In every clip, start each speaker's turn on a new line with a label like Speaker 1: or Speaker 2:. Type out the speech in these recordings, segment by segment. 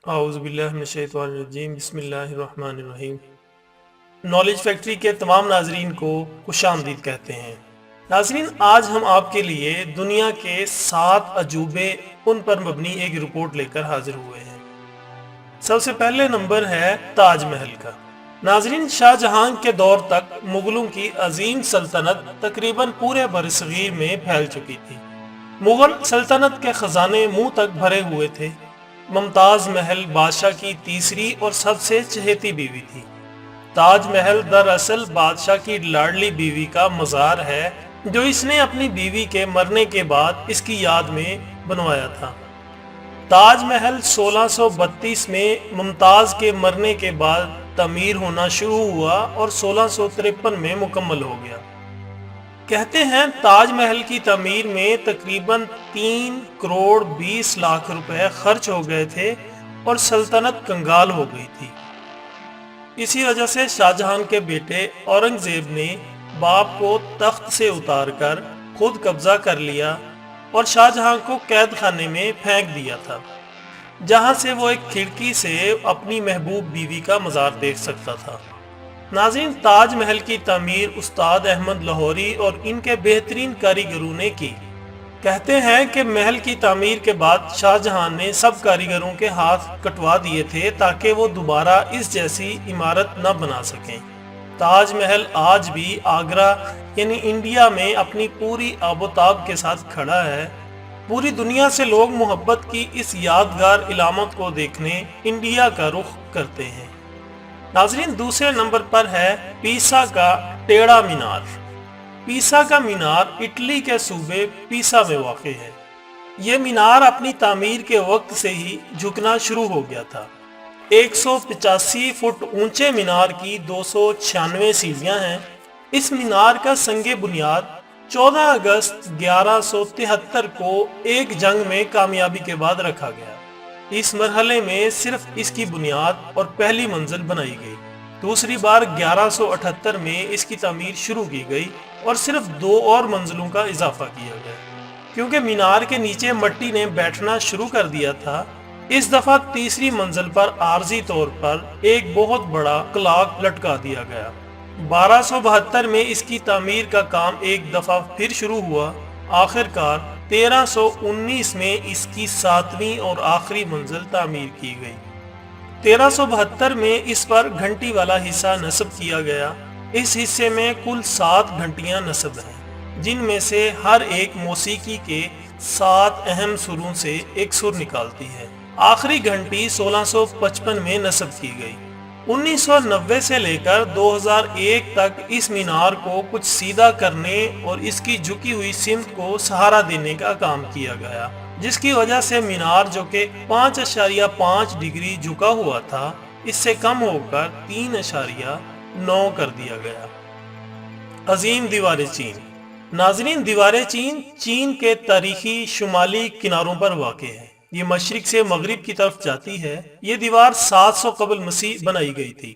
Speaker 1: اعوذ باللہ من الشیطان الرجیم، بسم اللہ الرحمن الرحیم۔ نالج فیکٹری کے تمام ناظرین کو خوش آمدید کہتے ہیں۔ ناظرین، آج ہم آپ کے لیے دنیا کے 7 عجوبے ان پر مبنی ایک رپورٹ لے کر حاضر ہوئے ہیں۔ سب سے پہلے نمبر ہے تاج محل کا۔ ناظرین، شاہ جہاں کے دور تک مغلوں کی عظیم سلطنت تقریباً پورے برصغیر میں پھیل چکی تھی۔ مغل سلطنت کے خزانے منہ تک بھرے ہوئے تھے۔ ممتاز محل بادشاہ کی تیسری اور سب سے چہیتی بیوی تھی۔ تاج محل دراصل بادشاہ کی لاڈلی بیوی کا مزار ہے جو اس نے اپنی بیوی کے مرنے کے بعد اس کی یاد میں بنوایا تھا۔ تاج محل 1632 میں ممتاز کے مرنے کے بعد تعمیر ہونا شروع ہوا اور 1653 میں مکمل ہو گیا۔ کہتے ہیں تاج محل کی تعمیر میں تقریباً 3 کروڑ 20 لاکھ روپے خرچ ہو گئے تھے اور سلطنت کنگال ہو گئی تھی۔ اسی وجہ سے شاہ جہاں کے بیٹے اورنگزیب نے باپ کو تخت سے اتار کر خود قبضہ کر لیا اور شاہ جہاں کو قید خانے میں پھینک دیا تھا، جہاں سے وہ ایک کھڑکی سے اپنی محبوب بیوی کا مزار دیکھ سکتا تھا۔ ناظرین، تاج محل کی تعمیر استاد احمد لاہوری اور ان کے بہترین کاریگروں نے کی۔ کہتے ہیں کہ محل کی تعمیر کے بعد شاہ جہاں نے سب کاریگروں کے ہاتھ کٹوا دیے تھے تاکہ وہ دوبارہ اس جیسی عمارت نہ بنا سکیں۔ تاج محل آج بھی آگرہ یعنی انڈیا میں اپنی پوری آب و تاب کے ساتھ کھڑا ہے۔ پوری دنیا سے لوگ محبت کی اس یادگار علامت کو دیکھنے انڈیا کا رخ کرتے ہیں۔ ناظرین، دوسرے نمبر پر ہے پیسا کا ٹیڑھا مینار۔ پیسا کا مینار اٹلی کے صوبے پیسا میں واقع ہے۔ یہ مینار اپنی تعمیر کے وقت سے ہی جھکنا شروع ہو گیا تھا۔ 185 فٹ اونچے مینار کی 296 سیڑھیاں ہیں۔ اس مینار کا سنگ بنیاد 14 اگست 1173 کو ایک جنگ میں کامیابی کے بعد رکھا گیا۔ اس مرحلے میں صرف اس کی بنیاد اور پہلی منزل بنائی گئی۔ دوسری بار 1178 میں اس کی تعمیر شروع کی گئی اور صرف 2 اور منزلوں کا اضافہ کیا گیا۔ کیونکہ مینار کے نیچے مٹی نے بیٹھنا شروع کر دیا تھا، اس دفعہ تیسری منزل پر عارضی طور پر ایک بہت بڑا کلاک لٹکا دیا گیا۔ 1272 میں اس کی تعمیر کا کام ایک دفعہ پھر شروع ہوا۔ آخر کار 1319 میں اس کی 7ویں اور آخری منزل تعمیر کی گئی۔ 1372 میں اس پر گھنٹی والا حصہ نصب کیا گیا۔ اس حصے میں کل 7 گھنٹیاں نصب ہیں، جن میں سے ہر ایک موسیقی کے 7 اہم سروں سے ایک سر نکالتی ہے۔ آخری گھنٹی 1655 میں نصب کی گئی۔ 1990 سے لے کر 2001 تک اس مینار کو کچھ سیدھا کرنے اور اس کی جھکی ہوئی سمت کو سہارا دینے کا کام کیا گیا، جس کی وجہ سے مینار جو کہ 5.5 ڈگری جھکا ہوا تھا، اس سے کم ہو کر 3.9 کر دیا گیا۔ عظیم دیوار چین۔ ناظرین، دیوار چین چین کے تاریخی شمالی کناروں پر واقع ہے۔ یہ مشرق سے مغرب کی طرف جاتی ہے۔ یہ دیوار 700 قبل مسیح بنائی گئی تھی۔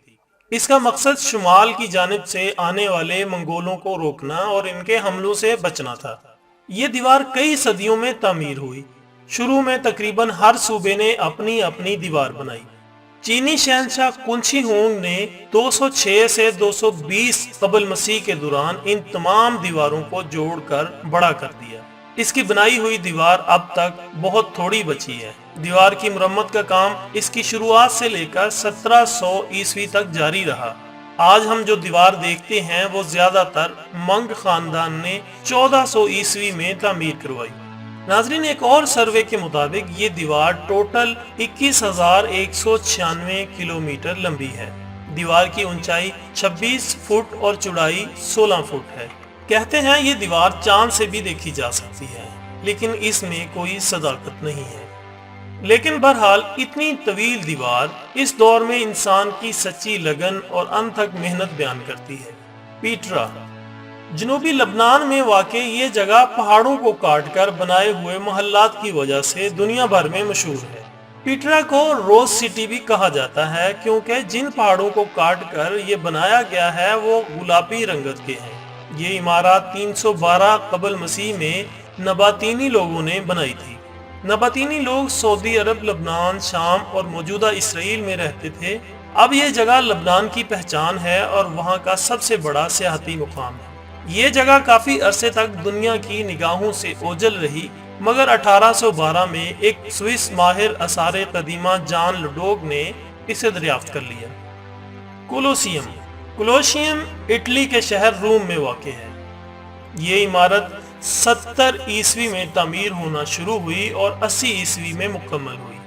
Speaker 1: اس کا مقصد شمال کی جانب سے آنے والے منگولوں کو روکنا اور ان کے حملوں سے بچنا تھا۔ یہ دیوار کئی صدیوں میں تعمیر ہوئی۔ شروع میں تقریباً ہر صوبے نے اپنی اپنی دیوار بنائی۔ چینی شہنشاہ کنشی ہونگ نے 206 سے 220 قبل مسیح کے دوران ان تمام دیواروں کو جوڑ کر بڑا کر دیا۔ اس کی بنائی ہوئی دیوار اب تک بہت تھوڑی بچی ہے۔ دیوار کی مرمت کا کام اس کی شروعات سے لے کر 1700 عیسوی تک جاری رہا۔ آج ہم جو دیوار دیکھتے ہیں وہ زیادہ تر منگ خاندان نے 1400 عیسوی میں تعمیر کروائی۔ ناظرین، ایک اور سروے کے مطابق یہ دیوار ٹوٹل 21,196 کلومیٹر لمبی ہے۔ دیوار کی اونچائی 26 فٹ اور چوڑائی 16 فٹ ہے۔ کہتے ہیں یہ دیوار چاند سے بھی دیکھی جا سکتی ہے، لیکن اس میں کوئی صداقت نہیں ہے۔ لیکن بہرحال اتنی طویل دیوار اس دور میں انسان کی سچی لگن اور انتھک محنت بیان کرتی ہے۔ پیٹرا۔ جنوبی لبنان میں واقع یہ جگہ پہاڑوں کو کاٹ کر بنائے ہوئے محلات کی وجہ سے دنیا بھر میں مشہور ہے۔ پیٹرا کو روز سٹی بھی کہا جاتا ہے کیونکہ جن پہاڑوں کو کاٹ کر یہ بنایا گیا ہے وہ گلابی رنگت کے ہیں۔ یہ عمارات 312 قبل مسیح میں نباتینی لوگوں نے بنائی تھی۔ نباتینی لوگ سعودی عرب، لبنان، شام اور موجودہ اسرائیل میں رہتے تھے۔ اب یہ جگہ لبنان کی پہچان ہے اور وہاں کا سب سے بڑا سیاحتی مقام ہے۔ یہ جگہ کافی عرصے تک دنیا کی نگاہوں سے اوجھل رہی، مگر 1812 میں ایک سوئس ماہر آثار قدیمہ جان لڈوگ نے اسے دریافت کر لیا۔ کولوسیم اٹلی کے شہر روم میں واقع ہے۔ یہ عمارت 70 عیسوی میں تعمیر ہونا شروع ہوئی اور 80 عیسوی میں مکمل ہوئی۔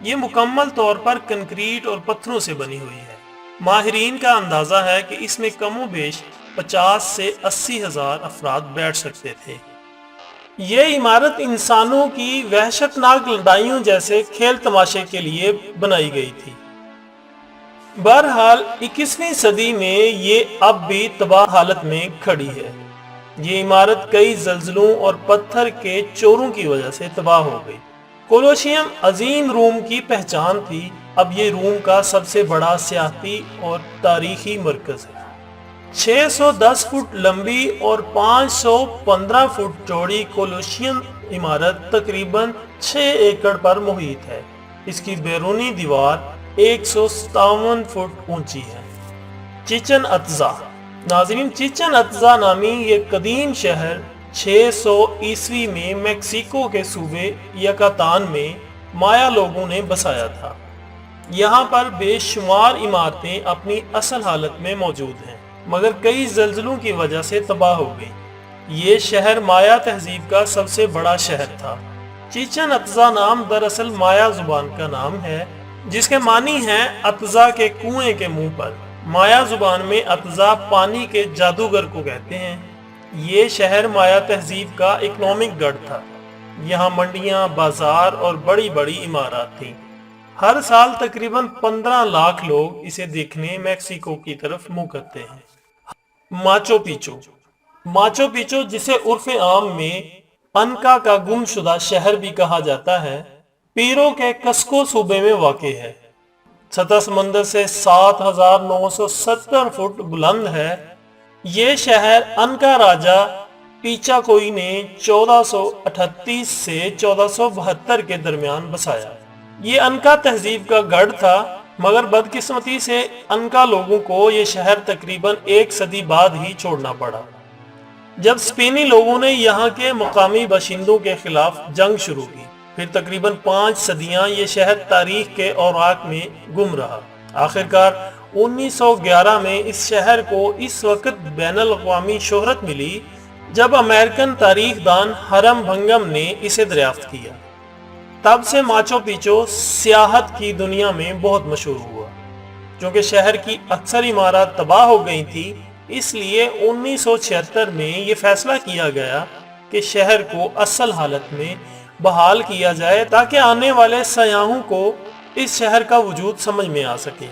Speaker 1: یہ مکمل طور پر کنکریٹ اور پتھروں سے بنی ہوئی ہے۔ ماہرین کا اندازہ ہے کہ اس میں کم و بیش 50 سے 80 ہزار افراد بیٹھ سکتے تھے۔ یہ عمارت انسانوں کی وحشتناک لڑائیوں جیسے کھیل تماشے کے لیے بنائی گئی تھی۔ بہرحال 21ویں صدی میں یہ اب بھی تباہ حالت میں کھڑی ہے۔ یہ عمارت کئی زلزلوں اور پتھر کے چوروں کی وجہ سے تباہ ہو گئی۔ کولوسیم عظیم روم کی پہچان تھی۔ اب یہ روم کا سب سے بڑا سیاحتی اور تاریخی مرکز ہے۔ 610 فٹ لمبی اور 515 فٹ چوڑی کولوسیم عمارت تقریباً 6 ایکڑ پر محیط ہے۔ اس کی بیرونی دیوار 157 فٹ اونچی ہے۔ چچن اطزا۔ ناظرین، چچن اطزا نامی یہ قدیم شہر 600 عیسوی میں میکسیکو کے صوبے یکاتان میں مایا لوگوں نے بسایا تھا۔ یہاں پر بے شمار عمارتیں اپنی اصل حالت میں موجود ہیں، مگر کئی زلزلوں کی وجہ سے تباہ ہو گئی۔ یہ شہر مایا تہذیب کا سب سے بڑا شہر تھا۔ چچن اطزا نام دراصل مایا زبان کا نام ہے، جس کے معنی ہیں اطزا کے کنویں کے منہ پر۔ مایا زبان میں اطزا پانی کے جادوگر کو کہتے ہیں۔ یہ شہر مایا تہذیب کا اکنامک گڑھ تھا۔ یہاں منڈیاں، بازار اور بڑی بڑی عمارات تھیں۔ ہر سال تقریباً 15 لاکھ لوگ اسے دیکھنے میکسیکو کی طرف منہ کرتے ہیں۔ Machu Picchu. ماچو پیچو، جسے عرف عام میں انکا کا گم شدہ شہر بھی کہا جاتا ہے، پیرو کے کسکو صوبے میں واقع ہے۔ سطح سمندر سے 7970 فٹ بلند ہے۔ یہ شہر انکا راجہ پیچاکوئی نے 1438 سے 1472 کے درمیان بسایا۔ یہ انکا تہذیب کا گڑھ تھا، مگر بدقسمتی سے انکا لوگوں کو یہ شہر تقریباً 1 صدی بعد ہی چھوڑنا پڑا، جب اسپینی لوگوں نے یہاں کے مقامی باشندوں کے خلاف جنگ شروع کی۔ پھر تقریباً 5 صدیاں یہ شہر تاریخ کے اوراق میں گم رہا۔ آخرکار 1911 میں اس شہر کو اس وقت بین الاقوامی شہرت ملی جب امریکن تاریخ دان ہرم بھنگم نے اسے دریافت کیا۔ تب سے ماچو پیچو سیاحت کی دنیا میں بہت مشہور ہوا۔ چونکہ شہر کی اکثر عمارات تباہ ہو گئی تھی، اس لیے 1976 میں یہ فیصلہ کیا گیا کہ شہر کو اصل حالت میں بحال کیا جائے تاکہ آنے والے سیاحوں کو اس شہر کا وجود سمجھ میں آ سکے۔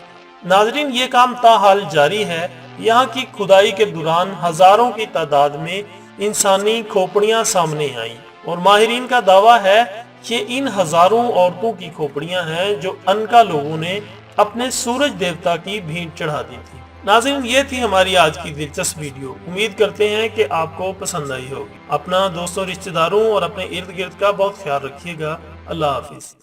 Speaker 1: ناظرین، یہ کام تاحال جاری ہے۔ یہاں کی کھدائی کے دوران ہزاروں کی تعداد میں انسانی کھوپڑیاں سامنے آئیں، اور ماہرین کا دعویٰ ہے کہ ان ہزاروں عورتوں کی کھوپڑیاں ہیں جو انکا لوگوں نے اپنے سورج دیوتا کی بھینٹ چڑھا دی تھی۔ ناظرین، یہ تھی ہماری آج کی دلچسپ ویڈیو۔ امید کرتے ہیں کہ آپ کو پسند آئی ہوگی۔ اپنا، دوستوں، رشتہ داروں اور اپنے ارد گرد کا بہت خیال رکھیے گا۔ اللہ حافظ۔